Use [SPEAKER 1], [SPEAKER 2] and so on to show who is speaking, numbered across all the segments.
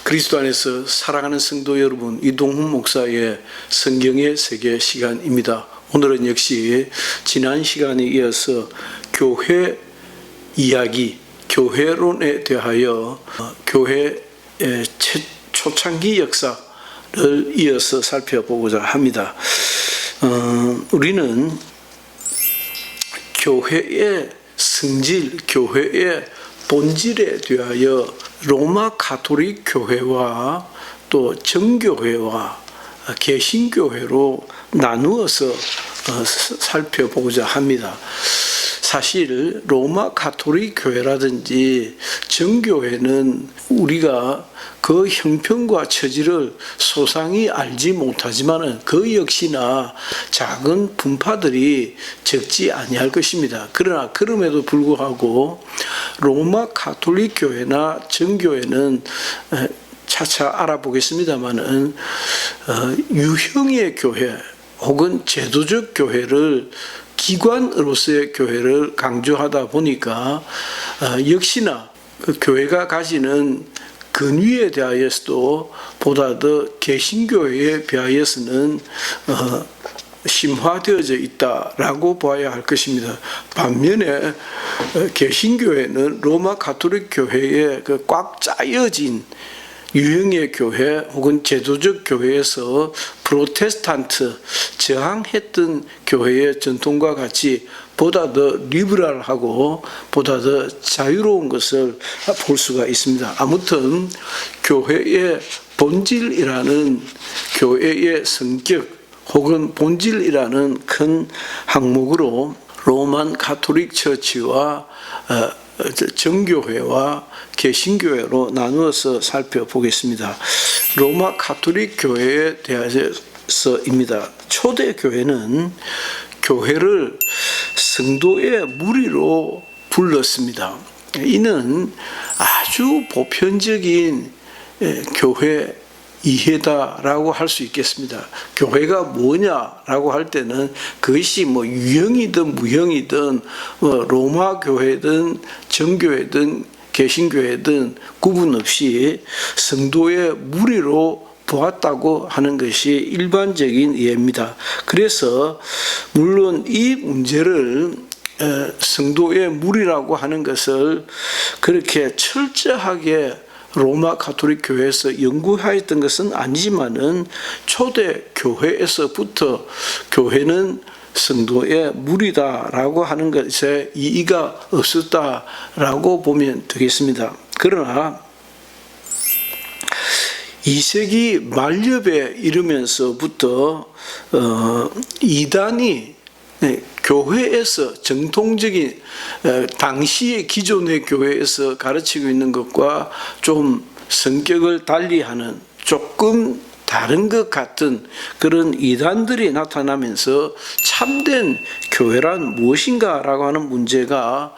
[SPEAKER 1] 그리스도 안에서 사랑하는 성도 여러분, 이동훈 목사의 성경의 세계 시간입니다. 오늘은 역시 지난 시간에 이어서 교회 이야기, 교회론에 대하여 교회의 초창기 역사를 이어서 살펴보고자 합니다. 우리는 교회의 성질, 교회의 본질에 대하여 로마 가톨릭 교회와 또 정교회와 개신교회로 나누어서 살펴보고자 합니다. 사실 로마 가톨릭 교회라든지 정교회는 우리가 그 형편과 처지를 소상히 알지 못하지만 그 역시나 작은 분파들이 적지 아니할 것입니다. 그러나 그럼에도 불구하고 로마 가톨릭 교회나 정교회는 차차 알아보겠습니다만은 유형의 교회 혹은 제도적 교회를 기관으로서의 교회를 강조하다 보니까 역시나 그 교회가 가지는 근위에 대하여서도 보다 더 개신교회에 비하여서는 심화되어져 있다라고 봐야 할 것입니다. 반면에 개신교회는 로마 가톨릭 교회의 그 꽉 짜여진 유형의 교회 혹은 제도적 교회에서 프로테스탄트 저항했던 교회의 전통과 같이 보다 더 리버럴하고 보다 더 자유로운 것을 볼 수가 있습니다. 아무튼 교회의 본질이라는 교회의 성격 혹은 본질이라는 큰 항목으로 로만 가톨릭 처치와 정교회와 개신교회로 나누어서 살펴보겠습니다. 로마 가톨릭 교회에 대해서입니다. 초대 교회는 교회를 성도의 무리로 불렀습니다. 이는 아주 보편적인 교회 이해다라고 할 수 있겠습니다. 교회가 뭐냐라고 할 때는 그것이 유형이든 무형이든 로마 교회든 정교회든 개신교회든 구분 없이 성도의 무리로 보았다고 하는 것이 일반적인 이해입니다. 그래서 물론 이 문제를 성도의 무리라고 하는 것을 그렇게 철저하게 로마 가톨릭 교회에서 연구하였던 것은 아니지만은 초대 교회에서부터 교회는 성도의 무리다라고 하는 것에 이의가 없었다라고 보면 되겠습니다. 그러나 2세기 말엽에 이르면서부터 이단이 교회에서 정통적인 당시의 기존의 교회에서 가르치고 있는 것과 좀 성격을 달리하는 조금 다른 것 같은 그런 이단들이 나타나면서 참된 교회란 무엇인가라고 하는 문제가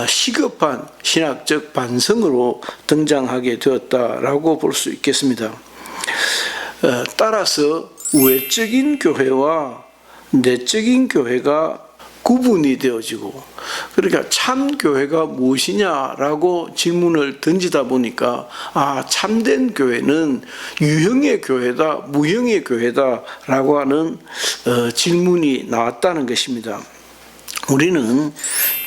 [SPEAKER 1] 시급한 신학적 반성으로 등장하게 되었다라고 볼 수 있겠습니다. 따라서 외적인 교회와 내적인 교회가 구분이 되어지고, 그러니까 참 교회가 무엇이냐라고 질문을 던지다 보니까 참된 교회는 유형의 교회다, 무형의 교회다라고 하는 질문이 나왔다는 것입니다. 우리는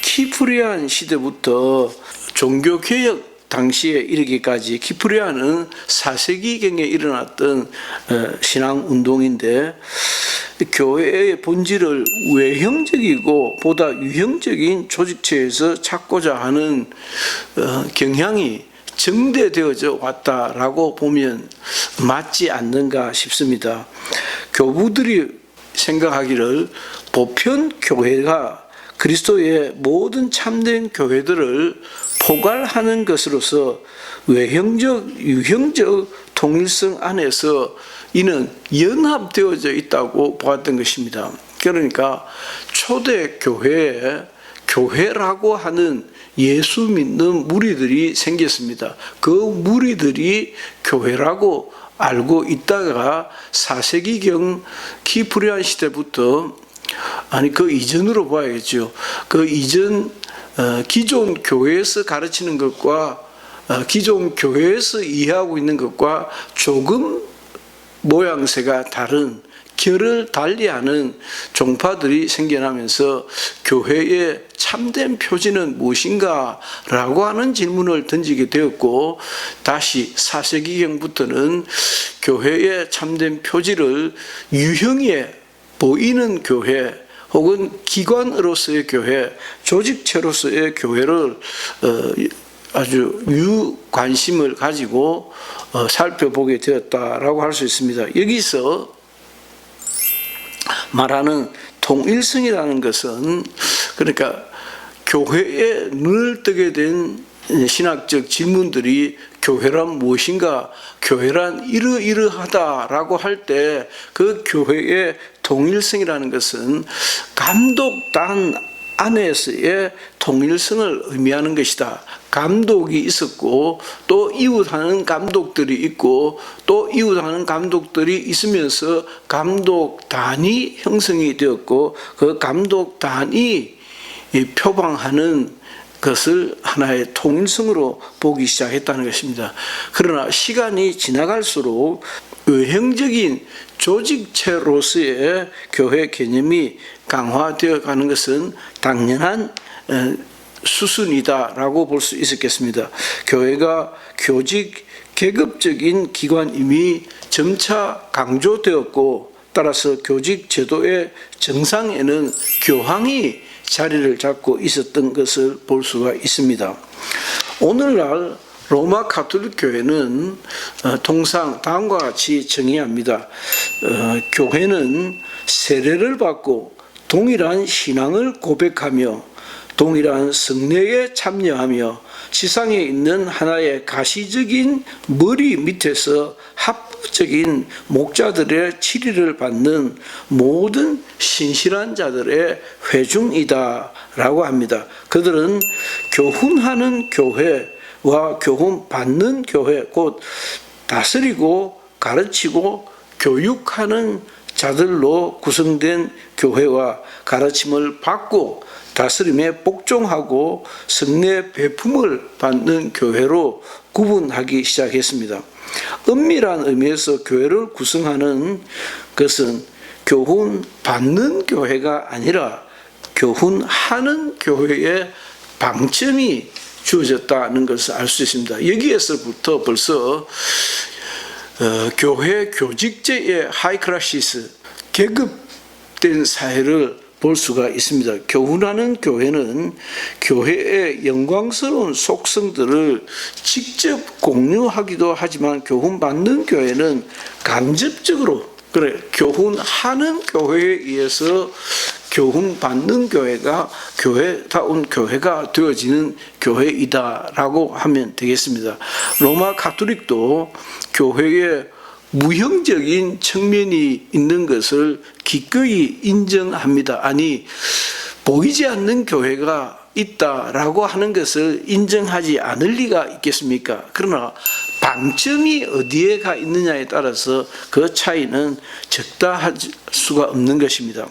[SPEAKER 1] 키프리안 시대부터 종교개혁 당시에 이르기까지, 키프리안은 4세기경에 일어났던 신앙운동인데 교회의 본질을 외형적이고 보다 유형적인 조직체에서 찾고자 하는 경향이 정대되어져 왔다라고 보면 맞지 않는가 싶습니다. 교부들이 생각하기를 보편 교회가 그리스도의 모든 참된 교회들을 포괄하는 것으로서 외형적, 유형적 통일성 안에서 이는 연합되어져 있다고 보았던 것입니다. 그러니까 초대 교회에 교회라고 하는 예수 믿는 무리들이 생겼습니다. 그 무리들이 교회라고 알고 있다가 4세기경 키프리안 시대부터, 아니 그 이전으로 봐야겠죠. 그 이전 기존 교회에서 가르치는 것과 기존 교회에서 이해하고 있는 것과 조금 모양새가 다른 결을 달리하는 종파들이 생겨나면서 교회의 참된 표지는 무엇인가 라고 하는 질문을 던지게 되었고, 다시 4세기경부터는 교회의 참된 표지를 유형에 보이는 교회 혹은 기관으로서의 교회, 조직체로서의 교회를 아주 유관심을 가지고 살펴보게 되었다라고 할 수 있습니다. 여기서 말하는 통일성이라는 것은, 그러니까 교회에 눈을 뜨게 된 신학적 질문들이 교회란 무엇인가, 교회란 이러이러하다라고 할 때 그 교회의 통일성이라는 것은 감독단 안에서의 통일성을 의미하는 것이다. 감독이 있었고 또 이웃하는 감독들이 있고 또 이웃하는 감독들이 있으면서 감독단이 형성이 되었고 그 감독단이 표방하는 것을 하나의 통일성으로 보기 시작했다는 것입니다. 그러나 시간이 지나갈수록 외형적인 조직체로서의 교회 개념이 강화되어 가는 것은 당연한 수순이다라고 볼 수 있었겠습니다. 교회가 교직 계급적인 기관임이 점차 강조되었고, 따라서 교직 제도의 정상에는 교황이 자리를 잡고 있었던 것을 볼 수가 있습니다. 오늘날 로마 가톨릭 교회는 통상 다음과 같이 정의합니다. 교회는 세례를 받고 동일한 신앙을 고백하며 동일한 성례에 참여하며 지상에 있는 하나의 가시적인 머리 밑에서 합법적인 목자들의 치리를 받는 모든 신실한 자들의 회중이다 라고 합니다. 그들은 교훈하는 교회와 교훈받는 교회, 곧 다스리고 가르치고 교육하는 자들로 구성된 교회와 가르침을 받고 다스림에 복종하고 성례 배품을 받는 교회로 구분하기 시작했습니다. 엄밀한 의미에서 교회를 구성하는 것은 교훈 받는 교회가 아니라 교훈하는 교회의 방점이 주어졌다는 것을 알 수 있습니다. 여기에서부터 벌써 교회 교직제의 하이크라시스, 계급된 사회를 볼 수가 있습니다. 교훈하는 교회는 교회의 영광스러운 속성들을 직접 공유하기도 하지만 교훈받는 교회는 간접적으로, 교훈하는 교회에 의해서 교훈받는 교회가 교회다운 교회가 되어지는 교회이다라고 하면 되겠습니다. 로마 가톨릭도 교회의 무형적인 측면이 있는 것을 기꺼이 인정합니다. 아니, 보이지 않는 교회가 있다라고 하는 것을 인정하지 않을 리가 있겠습니까? 그러나 방점이 어디에 가 있느냐에 따라서 그 차이는 적다 할 수가 없는 것입니다.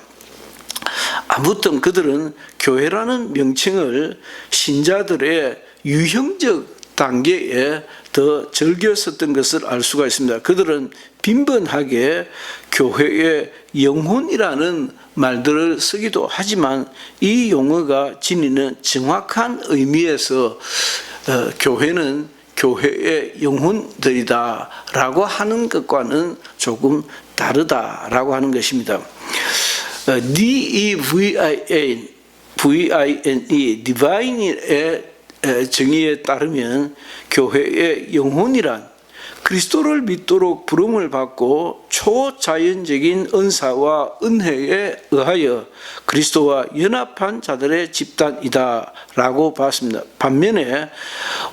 [SPEAKER 1] 아무튼 그들은 교회라는 명칭을 신자들의 유형적 단계에 더 즐겨 썼던 것을 알 수가 있습니다. 그들은 빈번하게 교회의 영혼이라는 말들을 쓰기도 하지만 이 용어가 지니는 정확한 의미에서 교회는 교회의 영혼들이다라고 하는 것과는 조금 다르다라고 하는 것입니다. DEVINE, Divine의 정의에 따르면 교회의 영혼이란 그리스도를 믿도록 부름을 받고 초자연적인 은사와 은혜에 의하여 그리스도와 연합한 자들의 집단이다 라고 봤습니다. 반면에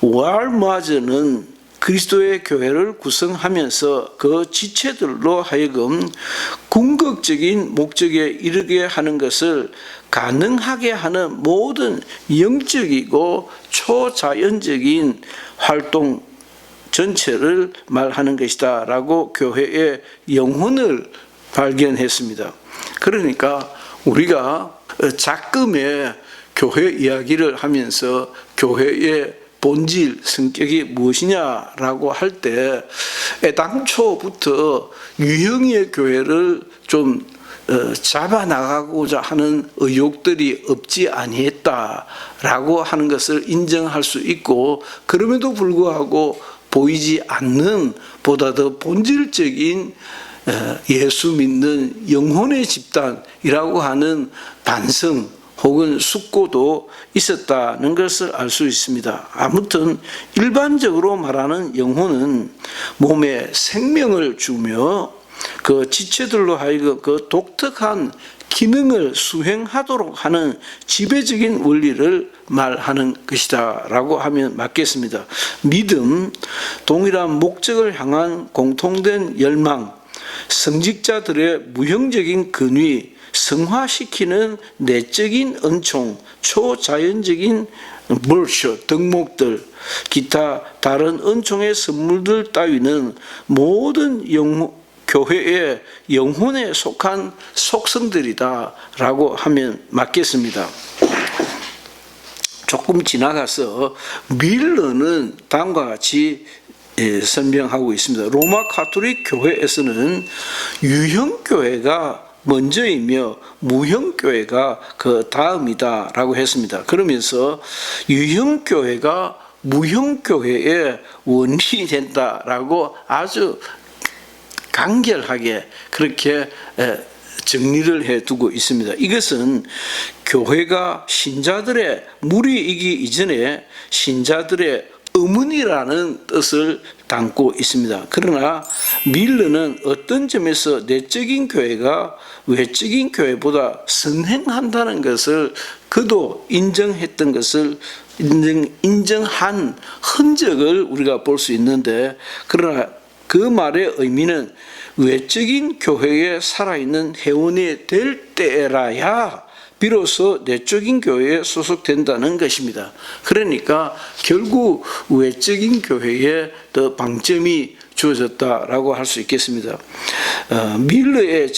[SPEAKER 1] 왈마저는 그리스도의 교회를 구성하면서 그 지체들로 하여금 궁극적인 목적에 이르게 하는 것을 가능하게 하는 모든 영적이고 초자연적인 활동 전체를 말하는 것이다 라고 교회의 영혼을 발견했습니다. 그러니까 우리가 작금의 교회 이야기를 하면서 교회의 본질, 성격이 무엇이냐라고 할 때 애당초부터 유형의 교회를 좀 잡아나가고자 하는 의욕들이 없지 아니했다라고 하는 것을 인정할 수 있고, 그럼에도 불구하고 보이지 않는 보다 더 본질적인 예수 믿는 영혼의 집단이라고 하는 반성 혹은 숙고도 있었다는 것을 알 수 있습니다. 아무튼 일반적으로 말하는 영혼은 몸에 생명을 주며 그 지체들로 하여금 그 독특한 기능을 수행하도록 하는 지배적인 원리를 말하는 것이다 라고 하면 맞겠습니다. 믿음, 동일한 목적을 향한 공통된 열망, 성직자들의 무형적인 근위, 성화시키는 내적인 은총, 초자연적인 멀쇼, 덕목들, 기타 다른 은총의 선물들 따위는 모든 교회의 영혼에 속한 속성들이다 라고 하면 맞겠습니다. 조금 지나가서 밀러는 다음과 같이 설명하고 있습니다. 로마 가톨릭 교회에서는 유형교회가 먼저이며 무형교회가 그 다음이다 라고 했습니다. 그러면서 유형교회가 무형교회의 원인이 된다라고 아주 간결하게 그렇게 정리를 해두고 있습니다. 이것은 교회가 신자들의 무리이기 이전에 신자들의 의문이라는 뜻을 담고 있습니다. 그러나 밀러는 어떤 점에서 내적인 교회가 외적인 교회보다 선행한다는 것을 그도 인정했던 것을 인정한 흔적을 우리가 볼 수 있는데, 그러나 그 말의 의미는 외적인 교회에 살아있는 회원이 될 때라야 비로소 내적인 교회에 소속된다는 것입니다. 그러니까 결국 외적인 교회에 더 방점이 주어졌다라고 할 수 있겠습니다. 밀러의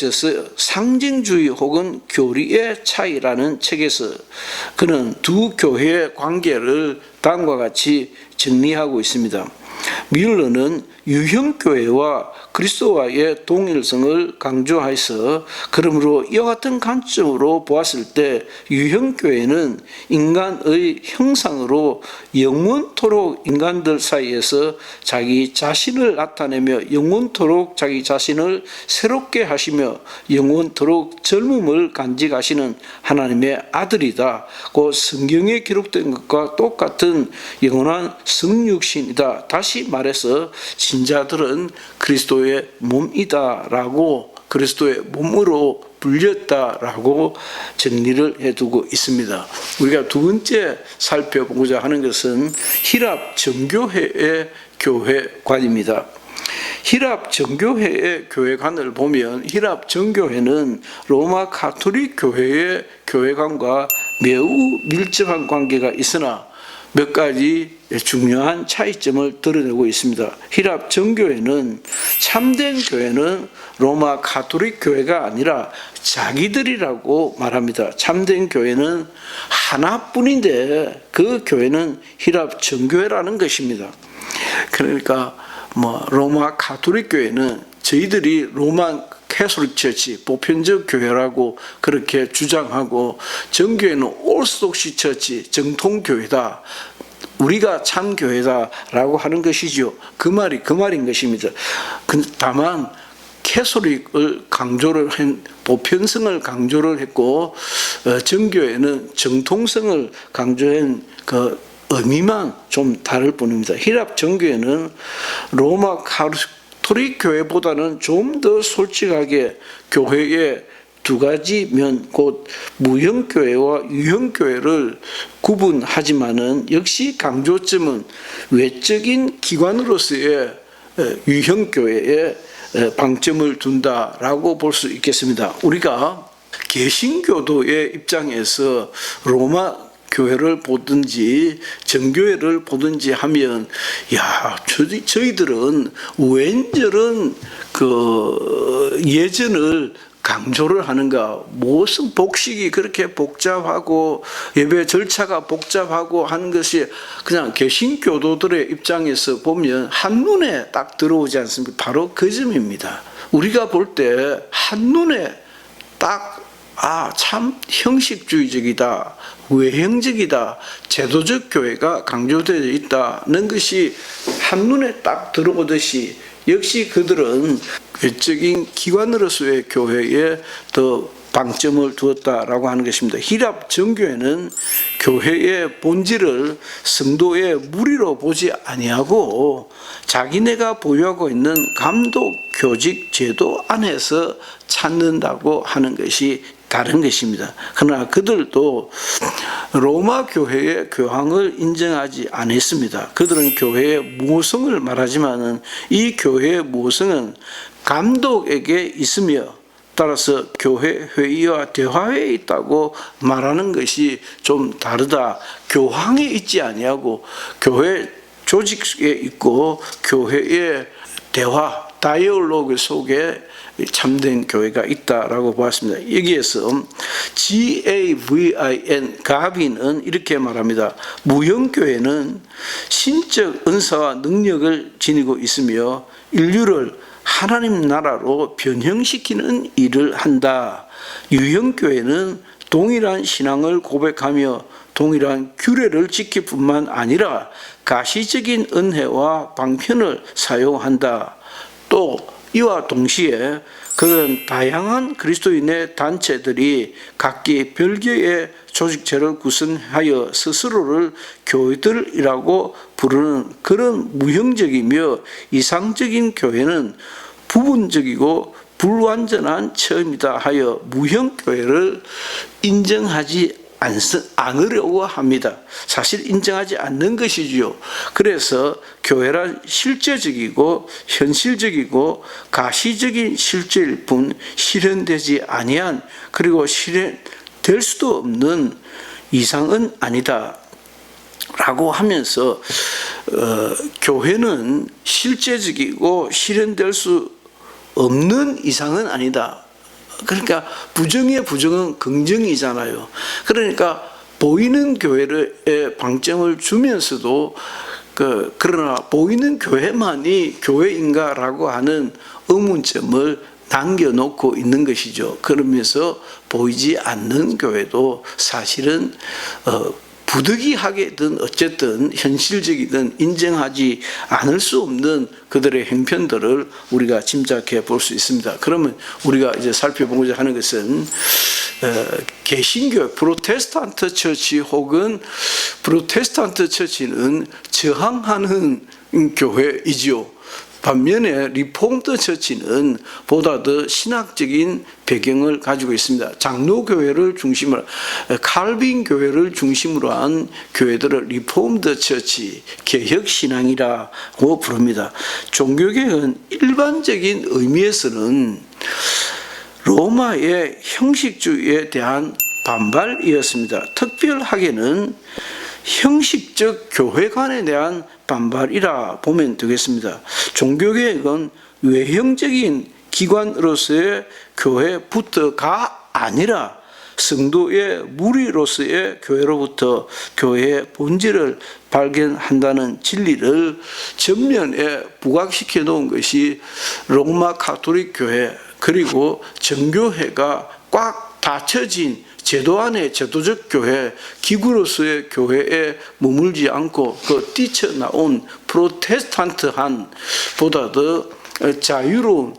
[SPEAKER 1] 상징주의 혹은 교리의 차이라는 책에서 그는 두 교회의 관계를 다음과 같이 정리하고 있습니다. 밀러는 유형교회와 그리스도와의 동일성을 강조해서 그러므로 이와 같은 관점으로 보았을 때 유형교회는 인간의 형상으로 영원토록 인간들 사이에서 자기 자신을 나타내며 영원토록 자기 자신을 새롭게 하시며 영원토록 젊음을 간직하시는 하나님의 아들이다. 그 성경에 기록된 것과 똑같은 영원한 성육신이다. 다시 말해서 신자들은 그리스도의 몸이다라고, 그리스도의 몸으로 불렸다라고 정리를 해두고 있습니다. 우리가 두 번째 살펴보고자 하는 것은 히랍 정교회의 교회관입니다. 히랍 정교회의 교회관을 보면 히랍 정교회는 로마 가톨릭 교회의 교회관과 매우 밀접한 관계가 있으나 몇 가지 중요한 차이점을 드러내고 있습니다. 히랍 정교회는 참된 교회는 로마 가톨릭 교회가 아니라 자기들이라고 말합니다. 참된 교회는 하나뿐인데 그 교회는 히랍 정교회라는 것입니다. 그러니까 로마 가톨릭 교회는 저희들이 로마 캐톨릭 처치, 보편적 교회라고 그렇게 주장하고, 정교회는 오르소독시 처치, 정통교회다, 우리가 참교회다라고 하는 것이죠. 그 말인 것입니다. 다만 캐톨릭을 강조를 한 보편성을 강조를 했고, 정교회는 정통성을 강조한 그 의미만 좀 다를 뿐입니다. 히랍 정교회는 로마 가톨릭 교회보다는 좀 더 솔직하게 교회의 두 가지 면, 곧 무형교회와 유형교회를 구분하지만은 역시 강조점은 외적인 기관으로서의 유형교회에 방점을 둔다라고 볼 수 있겠습니다. 우리가 개신교도의 입장에서 로마 교회를 보든지 정교회를 보든지 하면, 저희들은 웬저런 그 예전을 강조를 하는가? 무슨 복식이 그렇게 복잡하고 예배 절차가 복잡하고 하는 것이 그냥 개신교도들의 입장에서 보면 한눈에 딱 들어오지 않습니까? 바로 그 점입니다. 우리가 볼 때 한눈에 딱 참 형식주의적이다, 외형적이다, 제도적 교회가 강조되어 있다는 것이 한눈에 딱 들어오듯이 역시 그들은 외적인 기관으로서의 교회에 더 방점을 두었다라고 하는 것입니다. 히랍 정교회는 교회의 본질을 성도의 무리로 보지 아니하고 자기네가 보유하고 있는 감독 교직 제도 안에서 찾는다고 하는 것이 다른 것입니다. 그러나 그들도 로마 교회의 교황을 인정하지 않았습니다. 그들은 교회의 모성을 말하지만 이 교회의 모성은 감독에게 있으며 따라서 교회 회의와 대화에 있다고 말하는 것이 좀 다르다. 교황에 있지 아니하고 교회 조직에 있고 교회의 대화, 다이얼로그 속에 참된 교회가 있다라고 보았습니다. 여기에서 GAVIN, 가빈은 이렇게 말합니다. 무형교회는 신적 은사와 능력을 지니고 있으며 인류를 하나님 나라로 변형시키는 일을 한다. 유형교회는 동일한 신앙을 고백하며 동일한 규례를 지킬 뿐만 아니라 가시적인 은혜와 방편을 사용한다. 또 이와 동시에 그런 다양한 그리스도인의 단체들이 각기 별개의 조직체를 구성하여 스스로를 교회들이라고 부르는 그런 무형적이며 이상적인 교회는 부분적이고 불완전한 체험이다 하여 무형교회를 인정하지 않으려고 합니다. 사실 인정하지 않는 것이지요. 그래서 교회란 실제적이고 현실적이고 가시적인 실제일 뿐 실현되지 아니한 그리고 실현될 수도 없는 이상은 아니다 라고 하면서 교회는 실제적이고 실현될 수 없는 이상은 아니다. 그러니까 부정의 부정은 긍정이잖아요. 그러니까 보이는 교회에 방점을 주면서도 그러나 보이는 교회만이 교회인가라고 하는 의문점을 남겨놓고 있는 것이죠. 그러면서 보이지 않는 교회도 사실은 부득이하게든 어쨌든 현실적이든 인정하지 않을 수 없는 그들의 형편들을 우리가 짐작해 볼 수 있습니다. 그러면 우리가 이제 살펴보고자 하는 것은 개신교, 프로테스탄트 처치 혹은 프로테스탄트 처치는 저항하는 교회이지요. 반면에 리폼드 처치는 보다 더 신학적인 배경을 가지고 있습니다. 장로교회를 중심으로 칼빈 교회를 중심으로 한 교회들을 리폼드 처치, 개혁신앙이라고 부릅니다. 종교개혁은 일반적인 의미에서는 로마의 형식주의에 대한 반발이었습니다. 특별하게는 형식적 교회관에 대한 반발이라 보면 되겠습니다. 종교개혁은 외형적인 기관으로서의 교회부터가 아니라 성도의 무리로서의 교회로부터 교회의 본질을 발견한다는 진리를 전면에 부각시켜 놓은 것이 로마 가톨릭 교회 그리고 정교회가 꽉 닫혀진 제도 안에 제도적 교회, 기구로서의 교회에 머물지 않고 뛰쳐나온 프로테스탄트한 보다 더 자유로운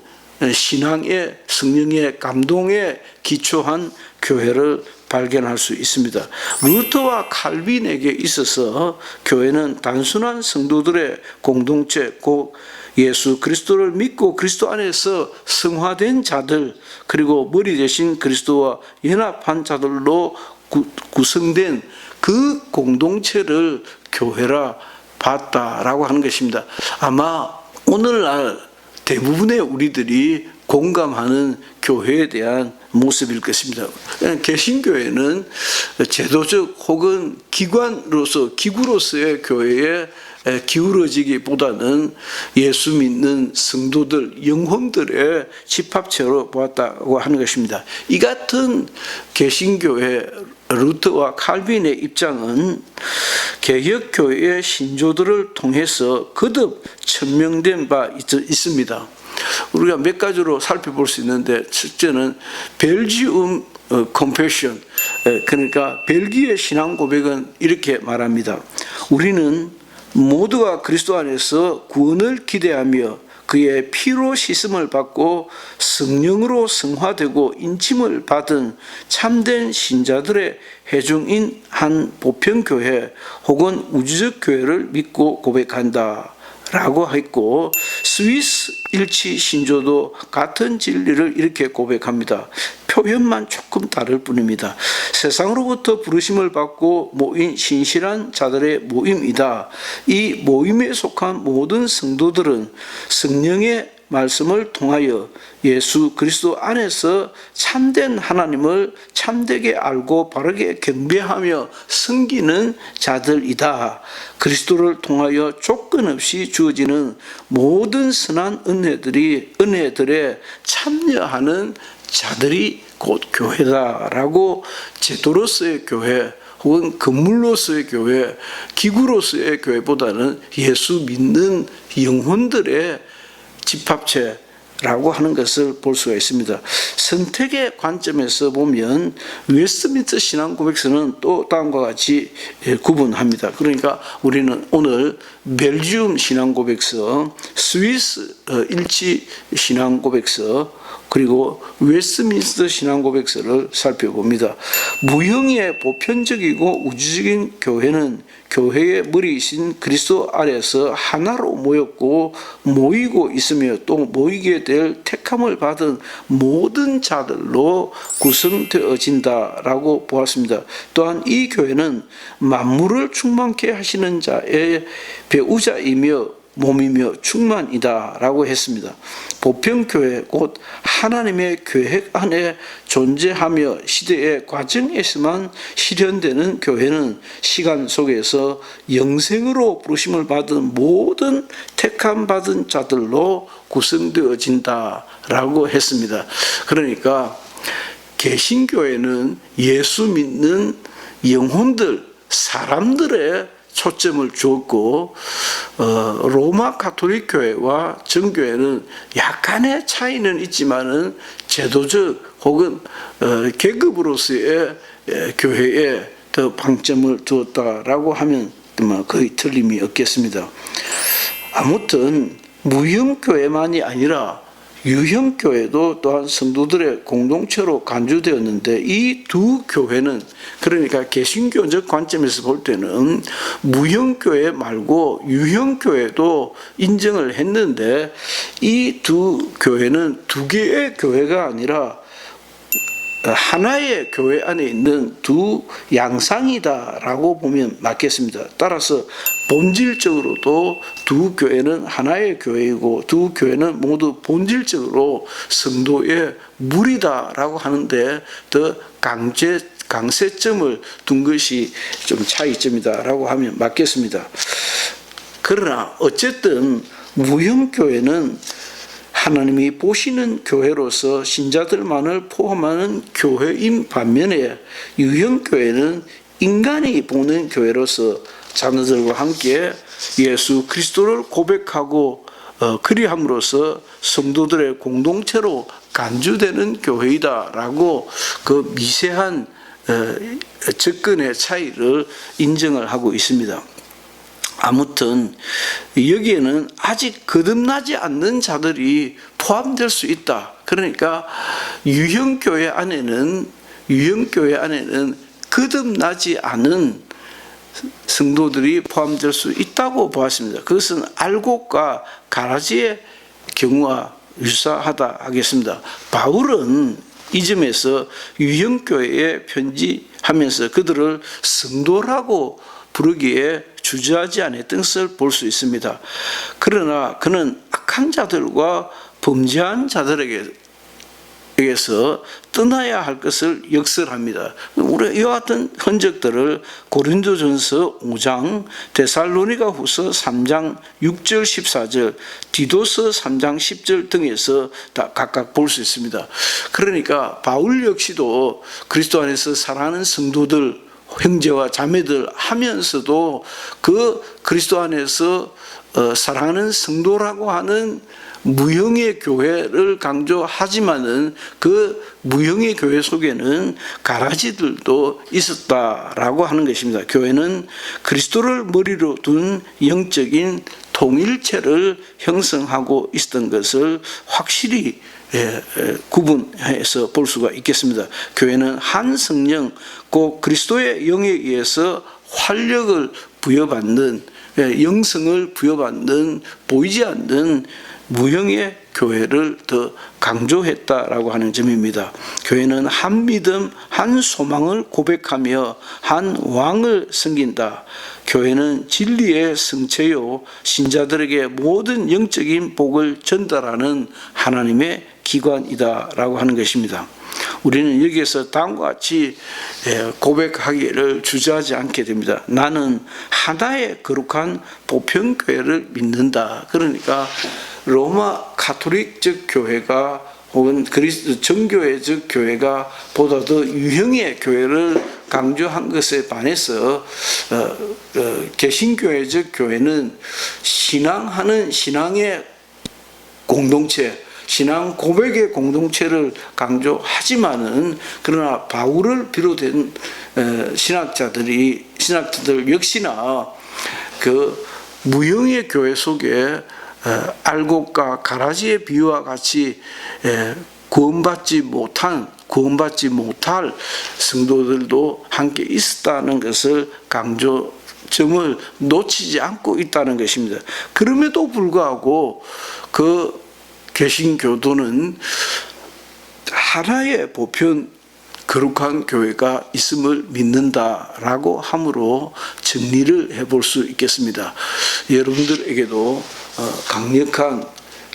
[SPEAKER 1] 신앙의 성령의 감동에 기초한 교회를 발견할 수 있습니다. 루터와 칼빈에게 있어서 교회는 단순한 성도들의 공동체, 곧 예수 그리스도를 믿고 그리스도 안에서 성화된 자들 그리고 머리 대신 그리스도와 연합한 자들로 구성된 그 공동체를 교회라 봤다라고 하는 것입니다. 아마 오늘날 대부분의 우리들이 공감하는 교회에 대한 모습일 것입니다. 개신교회는 제도적 혹은 기관으로서 기구로서의 교회에 기울어지기보다는 예수 믿는 성도들, 영혼들의 집합체로 보았다고 하는 것입니다. 이 같은 개신교회 루터와 칼빈의 입장은 개혁교회의 신조들을 통해서 거듭 천명된 바 있습니다. 우리가 몇 가지로 살펴볼 수 있는데, 첫째는 벨지움 컴패션, 그러니까 벨기에 신앙 고백은 이렇게 말합니다. 우리는 모두가 그리스도 안에서 구원을 기대하며 그의 피로 씻음을 받고 성령으로 성화되고 인침을 받은 참된 신자들의 회중인 한 보편교회 혹은 우주적 교회를 믿고 고백한다 라고 했고, 스위스 일치 신조도 같은 진리를 이렇게 고백합니다. 표현만 조금 다를 뿐입니다. 세상으로부터 부르심을 받고 모인 신실한 자들의 모임이다. 이 모임에 속한 모든 성도들은 성령의 말씀을 통하여 예수 그리스도 안에서 참된 하나님을 참되게 알고 바르게 경배하며 섬기는 자들이다. 그리스도를 통하여 조건 없이 주어지는 모든 선한 은혜들에 참여하는 자들이 곧 교회다라고, 제도로서의 교회 혹은 건물로서의 교회, 기구로서의 교회보다는 예수 믿는 영혼들의 집합체라고 하는 것을 볼 수가 있습니다. 선택의 관점에서 보면 웨스트민스터 신앙 고백서는 또 다음과 같이 구분합니다. 그러니까 우리는 오늘 벨지움 신앙 고백서, 스위스 일치 신앙 고백서, 그리고 웨스트민스터 신앙 고백서를 살펴봅니다. 무형의 보편적이고 우주적인 교회는 교회의 머리이신 그리스도 아래서 하나로 모이고 있으며 또 모이게 될 택함을 받은 모든 자들로 구성되어진다라고 보았습니다. 또한 이 교회는 만물을 충만케 하시는 자의 배우자이며 몸이며 충만이다라고 했습니다. 보편교회 곧 하나님의 계획 안에 존재하며 시대의 과정에서만 실현되는 교회는 시간 속에서 영생으로 부르심을 받은 모든 택함 받은 자들로 구성되어진다라고 했습니다. 그러니까 개신교회는 예수 믿는 영혼들, 사람들의 초점을 주었고, 로마 가톨릭 교회와 정교회는 약간의 차이는 있지만은 제도적 혹은 계급으로서의 교회에 더 방점을 두었다라고 하면 거의 틀림이 없겠습니다. 아무튼 무형교회만이 아니라 유형교회도 또한 성도들의 공동체로 간주되었는데, 이 두 교회는, 그러니까 개신교적 관점에서 볼 때는 무형교회 말고 유형교회도 인정을 했는데, 이 두 교회는 두 개의 교회가 아니라 하나의 교회 안에 있는 두 양상이다라고 보면 맞겠습니다. 따라서 본질적으로도 두 교회는 하나의 교회이고 두 교회는 모두 본질적으로 성도의 무리다라고 하는데 더 강세점을 둔 것이 좀 차이점이다라고 하면 맞겠습니다. 그러나 어쨌든 무형교회는 하나님이 보시는 교회로서 신자들만을 포함하는 교회인 반면에 유형교회는 인간이 보는 교회로서 자녀들과 함께 예수 그리스도를 고백하고 그리함으로써 성도들의 공동체로 간주되는 교회이다라고 그 미세한 접근의 차이를 인정을 하고 있습니다. 아무튼 여기에는 아직 거듭나지 않는 자들이 포함될 수 있다. 그러니까 유형교회 안에는 거듭나지 않은 성도들이 포함될 수 있다고 보았습니다. 그것은 알곡과 가라지의 경우와 유사하다 하겠습니다. 바울은 이 점에서 유형교회에 편지하면서 그들을 성도라고 부르기에 주저하지 않았던 것을 볼 수 있습니다. 그러나 그는 악한 자들과 범죄한 자들에게서 떠나야 할 것을 역설합니다. 우리 이와 같은 흔적들을 고린도전서 5장, 데살로니가후서 3장 6절 14절, 디도서 3장 10절 등에서 다 각각 볼 수 있습니다. 그러니까 바울 역시도 그리스도 안에서 사랑하는 성도들, 형제와 자매들 하면서도 그 그리스도 안에서 사랑하는 성도라고 하는 무형의 교회를 강조하지만은 그 무형의 교회 속에는 가라지들도 있었다라고 하는 것입니다. 교회는 그리스도를 머리로 둔 영적인 통일체를 형성하고 있었던 것을 확실히 구분해서 볼 수가 있겠습니다. 교회는 한 성령, 꼭 그리스도의 영에 의해서 활력을 부여받는, 영성을 부여받는, 보이지 않는 무형의 교회를 더 강조했다라고 하는 점입니다. 교회는 한 믿음, 한 소망을 고백하며 한 왕을 섬긴다. 교회는 진리의 성체요, 신자들에게 모든 영적인 복을 전달하는 하나님의 기관이다라고 하는 것입니다. 우리는 여기에서 다음과 같이 고백하기를 주저하지 않게 됩니다. 나는 하나의 거룩한 보편교회를 믿는다. 그러니까 로마 가톨릭적 교회가 혹은 그리스도 정교회적 교회가 보다 더 유형의 교회를 강조한 것에 반해서 개신교회적 교회는 신앙하는 신앙의 공동체, 신앙 고백의 공동체를 강조하지만은 그러나 바울을 비롯한 신학자들 역시나 그 무형의 교회 속에 알곡과 가라지의 비유와 같이 구원받지 못할 성도들도 함께 있었다는 것을 강조점을 놓치지 않고 있다는 것입니다. 그럼에도 불구하고 그 개신교도는 하나의 보편 거룩한 교회가 있음을 믿는다라고 함으로 정리를 해볼 수 있겠습니다. 여러분들에게도 강력한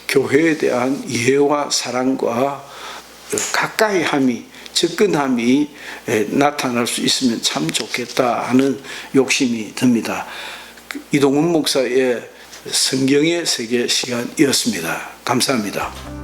[SPEAKER 1] 교회에 대한 이해와 사랑과 가까이함이, 접근함이 나타날 수 있으면 참 좋겠다 하는 욕심이 듭니다. 이동훈 목사의 성경의 세계 시간이었습니다. 감사합니다.